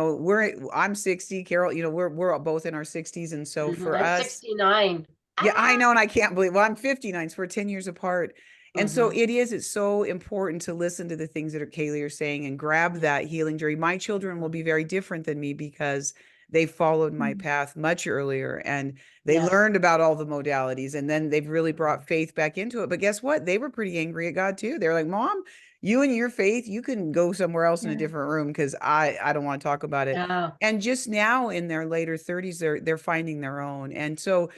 I'm 60, Carol, we're both in our 60s. And so Hmm. for I'm us, 69. yeah, I Ah. know, and I can't believe, well, I'm 59, so we're 10 years apart. And so Hmm. it's so important to listen to the things that Kaylee are saying and grab Yeah. that healing journey. My children will be very different than me because they followed my mm, path much earlier and they Yes. learned about all the modalities and then they've really Hmm. brought faith back into it. But guess what? They were pretty angry at God too. They're like, Mom, you and your faith, you can go somewhere else in a yeah, different room because I don't want to talk about it. Yeah. And just now in their later 30s, they're finding their own. And so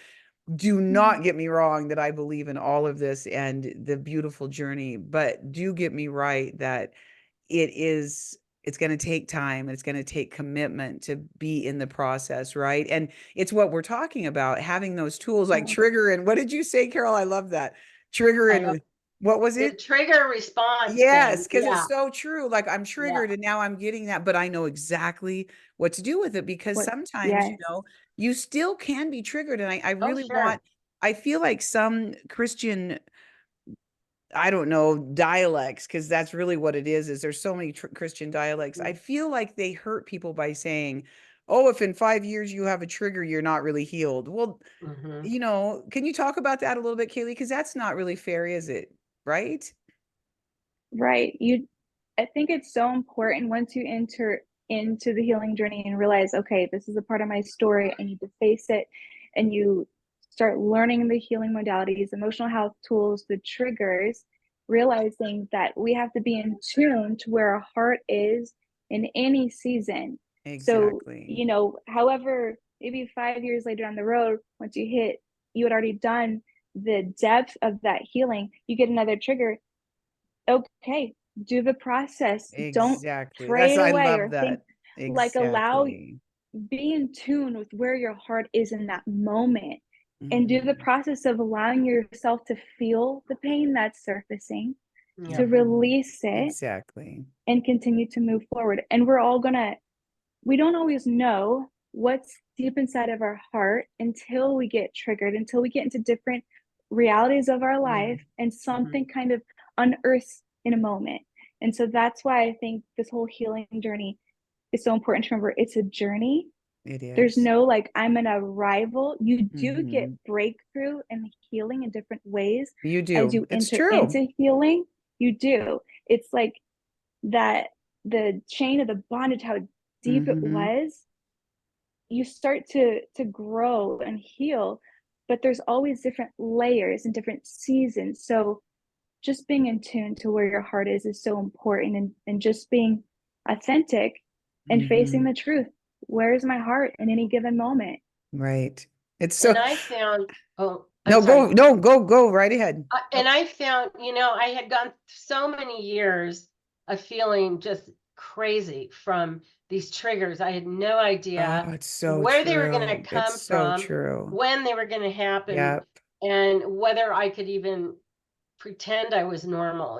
do Mhm. not get me wrong that I believe in all of this and the beautiful journey, but do get me right that it's going to take time. It's going to take commitment to be in the process, right? And it's what we're talking about, having those tools like Yeah. trigger. And what did you say, Carol? I love that. Trigger I love and what was the it? trigger response Yes, thing. because it's Yeah, so true. Like I'm yeah. triggered and now I'm getting that, but I know exactly what to do with it because What? sometimes, Yes. you still can be triggered. And I Oh, really sure. I feel like some Christian, I don't know, dialects, because that's really what it is there's so many Christian dialects. I feel like they hurt people by saying, oh, if in 5 years you have a trigger, you're not really healed. Well, Mm-hmm. can you talk about that a little bit, Kaylee? Because that's not really fair, is it? Right? Right. I think it's so important once you enter into the healing journey and realize, okay, this is a part of my story. I need to face it. And you start learning the healing modalities, emotional health tools, the triggers, realizing that we have to be in tune to where our heart is in any season. So, Exactly. however, maybe 5 years later down the road, once you had already done the depth of that healing, you get another trigger. Okay, do the process. Don't Exactly. pray it I away love or think, that. like, allow, Exactly. be in tune with where your heart is in that moment, and do the Mhm. process of allowing yourself to feel the pain that's surfacing, to Yeah. Mhm. release it, Exactly. and continue to move forward. And we don't always know what's deep inside of our heart until we get triggered, until we get into different realities of our life and Mm-hmm. something kind of unearths in a moment. And so that's why I think this whole healing journey is so important to remember. It's a journey. It There's is. no like, I'm an arrival. You do get Mhm. breakthrough and healing in different ways You as do. you It's enter true. into healing. You do. It's like that the chain of the bondage, how deep it Mhm. was, you start to grow and heal, but there's always different layers and different seasons. So just being in tune to where your heart is so important, and just being authentic and facing Mhm. the truth. Where is my heart in any given moment? Right. It's And so I found, oh, I'm no, sorry. go, no, go right ahead. And Nope. I found, I had gone so many years of feeling just crazy from these triggers. I had no Oh, idea it's so where they were going to true. It's come so from, true. when they were going to happen, Yep. and whether I could even pretend I was normal,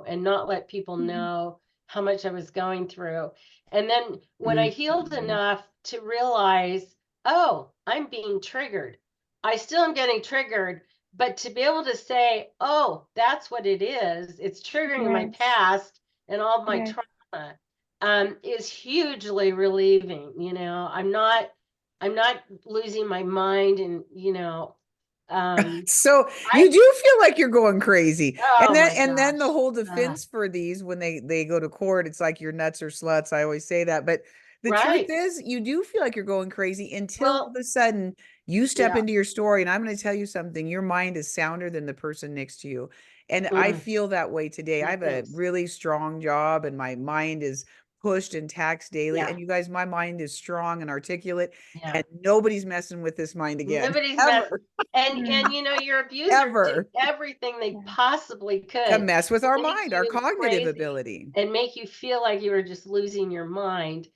and not let people Mhm. know how much I was going through. And then when I healed Mhm. enough to realize, oh, I'm being triggered. I still am getting triggered, but to be able to say, oh, that's what it is. It's triggering my Yes. past and all my Yes. trauma, is hugely relieving. I'm not losing my mind, and So I you do feel like you're going crazy. oh my And then the gosh. whole Uh, defense for these when they go to court, it's like you're nuts or sluts. I always say that. But the truth right. is you do feel like you're going crazy until all Well, of a sudden you step yeah. into your story. And I'm going to tell you something, your mind is sounder than the person next to you. And I Mm, feel that way today. I have a thanks. really strong job and my mind is pushed and taxed daily. Yeah. And you guys, my mind is strong and articulate, Yeah. and nobody's messing with this mind again. Nobody's mess. Ever. And Mm. your abuser did Ever. everything they Yeah. possibly To could mess with to our make mind, our you cognitive crazy ability. and make you feel like you were just losing your mind.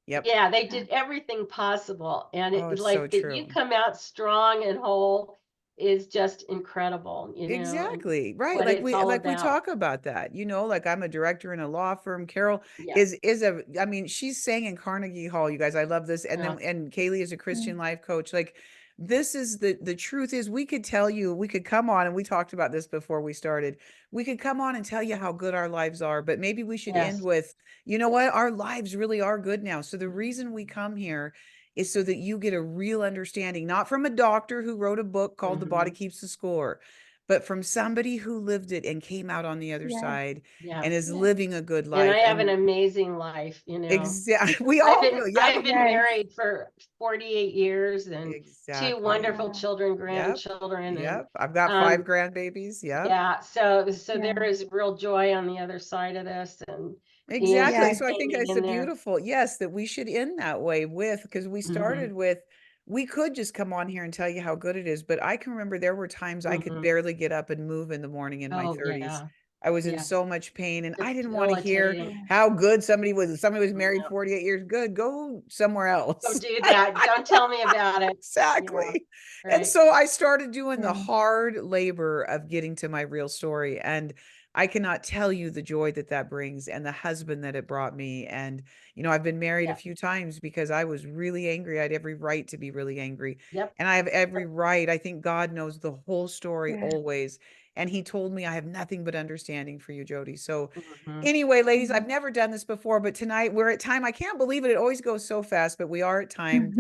Yep. Yeah, they Yeah. did everything possible. And Oh, it it's so like that you true. come out strong and whole is just incredible, and Exactly. Right. what it's all Like we about. talk about that, like I'm a director in a law firm. Carol Yeah. is a I mean, she's saying in Carnegie Hall, you guys, I love this. And Uh, then and Kaylee is a Mm. Christian life coach. Like this is the truth is we could tell you, we could come on and we talked about this before we started. We could come on and tell you how good our lives are, but maybe we should end yes. with, you know what, our lives really are good now. So the reason we come here is so that you get a real understanding, not from a doctor who wrote a book called The Body Hmm. Keeps the Score, but from somebody who lived it and came out on the other Yes. side Yeah. and is Yes. living a good And I life. have an And amazing life. exactly, we I've all been do. Yep, I've been Yes. married for 48 years and two exactly. wonderful Wow. children, Yep, grandchildren, and yep. I've got five um grandbabies. Yep. yeah, so there Yeah. is real joy on the other side of this, and Exactly. just Yes. So I think hanging it's in a there. beautiful, yes, that we should end that way with, because we Hmm. started with we could just come on here and tell you how good it is, but I can remember there were times I could barely get up and move in the morning in my Oh, 30s. yeah. I was in Yeah. so much pain and I didn't want to hear Debilitating. how good somebody was. Somebody was married No. 48 years. Good, go somewhere else. Don't do that. Don't tell me about it. Yeah, Exactly. And right. so I started doing the Yeah. hard labor of getting to my real story. And I cannot tell you the joy that that brings and the husband that it brought me. And, I've been married a Yeah. few times because I was really angry. I had every right to be really angry. Yep. And I have every right. I think God knows the whole story Yeah. always. And he told me I have nothing but understanding for you, Jody. So Mhm. anyway, ladies, I've Mhm. never done this before, but tonight we're at time. I can't believe it. It always goes so fast, but we are at time.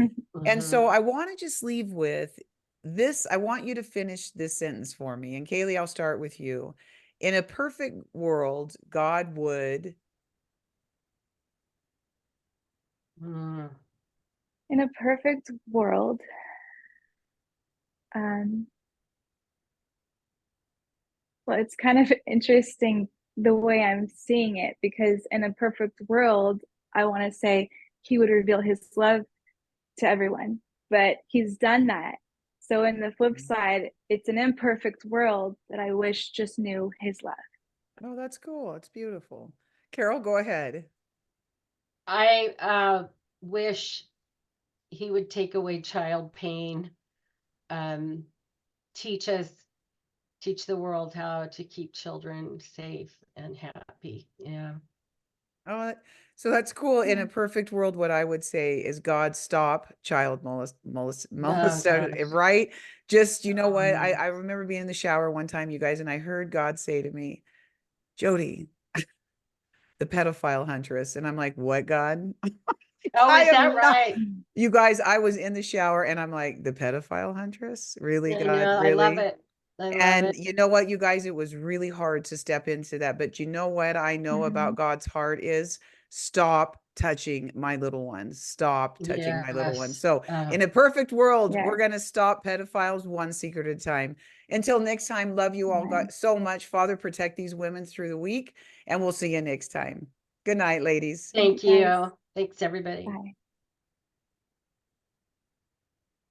And so Mhm. I want to just leave with this. I want you to finish this sentence for me. And Kaylee, I'll start with you. In a perfect world, God would. Mm. In a perfect world, um, well, it's kind of interesting the way I'm seeing it, because in a perfect world, I want to say he would reveal his love to everyone, but he's done that. So in the flip side, it's an imperfect world that I wish just knew his love. Oh, that's cool. It's beautiful. Carol, go ahead. I wish he would take away child pain, um, teach us, teach the world how to keep children safe and happy. Yeah. Oh, so that's cool. In Yeah. a perfect world, what I would say is God stop child Oh molest, gosh. right? Just, you know what? I, Um, I remember being in the shower one time, you guys, and I heard God say to me, Jody, the pedophile huntress. And I'm like, what, God? oh, I is that am not. right? You guys, I was in the shower and I'm like, the pedophile huntress? Really, I God? know. I love Really? it. I love And it. you know what, you guys, it was really hard to step into that. But you know what I know about Mhm. God's heart is stop touching my little ones. Stop touching my little ones. Yes. So in a perfect world, Yeah. we're going to stop pedophiles one secret at a time. Until next time, love you all Amen. so much. Father, protect these women through the week, and we'll see you next time. Good night, ladies. Thank you, Thank guys. you. Thanks, everybody. Bye.